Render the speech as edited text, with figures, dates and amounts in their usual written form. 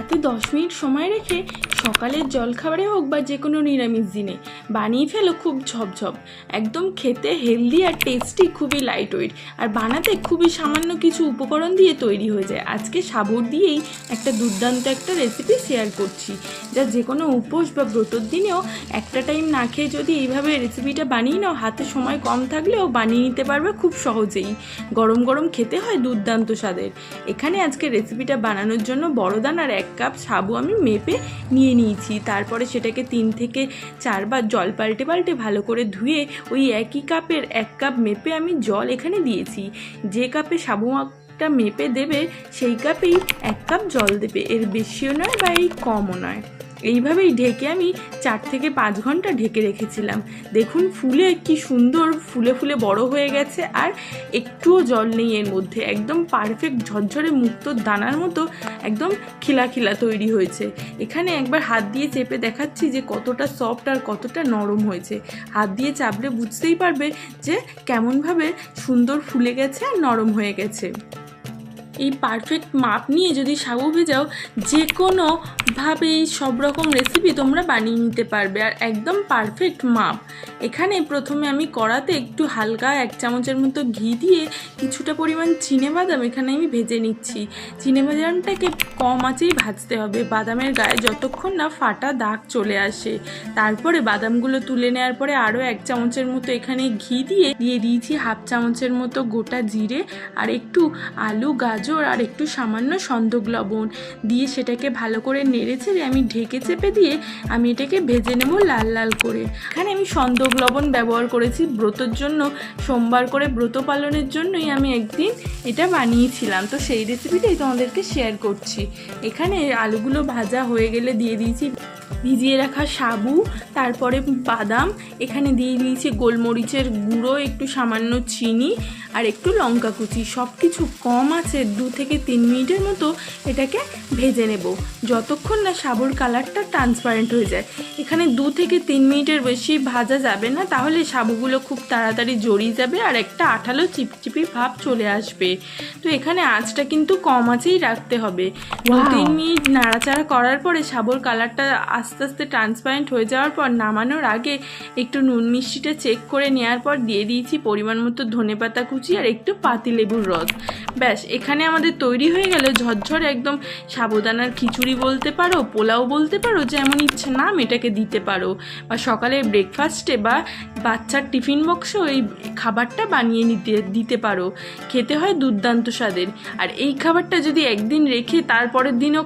হাতে 10 মিনিট সময় রেখে সকালের জলখাবারে হোক বা যে কোনো নিরামিষ দিনে বানিয়ে ফেলো খুব ঝপঝপ, একদম খেতে হেলদি আর টেস্টি, খুবই লাইট ওয়েট, আর বানাতে খুবই সামান্য কিছু উপকরণ দিয়ে তৈরি হয়ে যায়। আজকে সাবুর দিয়েই একটা দুর্দান্ত একটা রেসিপি শেয়ার করছি, যা যে কোনো উপোস বা ব্রতর দিনেও একটা টাইম না খেয়ে যদি এইভাবে রেসিপিটা বানিয়ে নাও, হাতে সময় কম থাকলেও বানিয়ে নিতে পারবে খুব সহজেই। গরম গরম খেতে হয় দুর্দান্ত স্বাদের। এখানে আজকে রেসিপিটা বানানোর জন্য বড় দানার 1 কাপ সাবু আমি মেপে নিয়ে নিয়েছি। তারপরে সেটাকে 3 থেকে 4 বার জল পাল্টে পাল্টে ভালো করে ধুয়ে ওই একই কাপের 1 কাপ মেপে আমি জল এখানে দিয়েছি। যে কাপে সাবুটা মেপে দেবে সেই কাপেই 1 কাপ জল দেবে, এর বেশিও নয় বা এই কমও নয়। এইভাবেই ঢেকে আমি 4 থেকে 5 ঘন্টা ঢেকে রেখেছিলাম। দেখুন ফুলে কি সুন্দর ফুলে ফুলে বড় হয়ে গেছে, আর একটুও জল নেই এর মধ্যে, একদম পারফেক্ট ঝরঝরে মুক্তোর দানার মতো একদম খিলা খিলা তৈরি হয়েছে। এখানে একবার হাত দিয়ে চেপে দেখাচ্ছি যে কতটা সফট আর কতটা নরম হয়েছে। হাত দিয়ে চাপলে বুঝতেই পারবে যে কেমনভাবে সুন্দর ফুলে গেছে আর নরম হয়ে গেছে। এই পারফেক্ট মাপ নিয়ে যদি সাবু ভেজাও, যে কোনোভাবেই সব রকম রেসিপি তোমরা বানিয়ে নিতে পারবে, আর একদম পারফেক্ট মাপ। এখানে প্রথমে আমি কড়াতে একটু হালকা 1 চামচের মতো ঘি দিয়ে কিছুটা পরিমাণ চিনেবাদাম এখানে আমি ভেজে নিচ্ছি। চিনেবাদামটাকে কম আঁচেই ভাজতে হবে, বাদামের গায়ে যতক্ষণ না ফাটা দাগ চলে আসে। তারপরে বাদামগুলো তুলে নেওয়ার পরে আরও 1 চামচের মতো এখানে ঘি দিয়ে দিয়েছি 1/2 চামচের মতো গোটা জিরে, আর একটু আলু, গাজর আর একটু সামান্য সন্দক লবণ দিয়ে সেটাকে ভালো করে নেড়ে ছেড়ে আমি ঢেকে চেপে দিয়ে আমি এটাকে ভেজে নেব লাল লাল করে। এখানে আমি সন্দক লবণ ব্যবহার করেছি ব্রতর জন্য, সোমবার করে ব্রত পালনের জন্যই আমি একদিন এটা বানিয়েছিলাম, তো সেই রেসিপিটাই তোমাদেরকে শেয়ার করছি। এখানে আলুগুলো ভাজা হয়ে গেলে দিয়ে দিয়েছি ভিজিয়ে রাখা সাবু, তারপরে বাদাম, এখানে দিয়ে দিয়েছি গোলমরিচের গুঁড়ো, একটু সামান্য চিনি আর একটু লঙ্কা কুচি। সব কিছু কম আছে 2 থেকে 3 মিনিটের মতো এটাকে ভেজে নেব, যতক্ষণ না সাবুর কালারটা ট্রান্সপারেন্ট হয়ে যায়। এখানে 2 থেকে 3 মিনিটের বেশি ভাজা যাবে না, তাহলে সাবুগুলো খুব তাড়াতাড়ি জড়িয়ে যাবে আর একটা আঠালো চিপচিপি ভাব চলে আসবে। তো এখানে আঁচটা কিন্তু কম আঁচেই রাখতে হবে। 2-3 মিনিট নাড়াচাড়া করার পরে সাবুর কালারটা আস্তে আস্তে ট্রান্সপারেন্ট হয়ে যাওয়ার পর নামানোর আগে একটু নুন মিষ্টিটা চেক করে নেওয়ার পর দিয়ে দিয়েছি পরিমাণ মতো ধনেপাতা কুচি আর একটু পাতিলেবুর রস। ব্যাস, এখানে আমাদের তৈরি হয়ে গেল ঝরঝরে একদম সাবুদানার খিচুড়ি বলতে পারো, পোলাও বলতে পারো, যেমন ইচ্ছে নাম এটাকে দিতে পারো, বা সকালে ব্রেকফাস্টে বা বাচ্চার টিফিন বক্সেও এই খাবারটা বানিয়ে দিতে পারো। খেতে হয় দুর্দান্ত স্বাদের, আর এই খাবারটা যদি একদিন রেখে তারপরের দিনও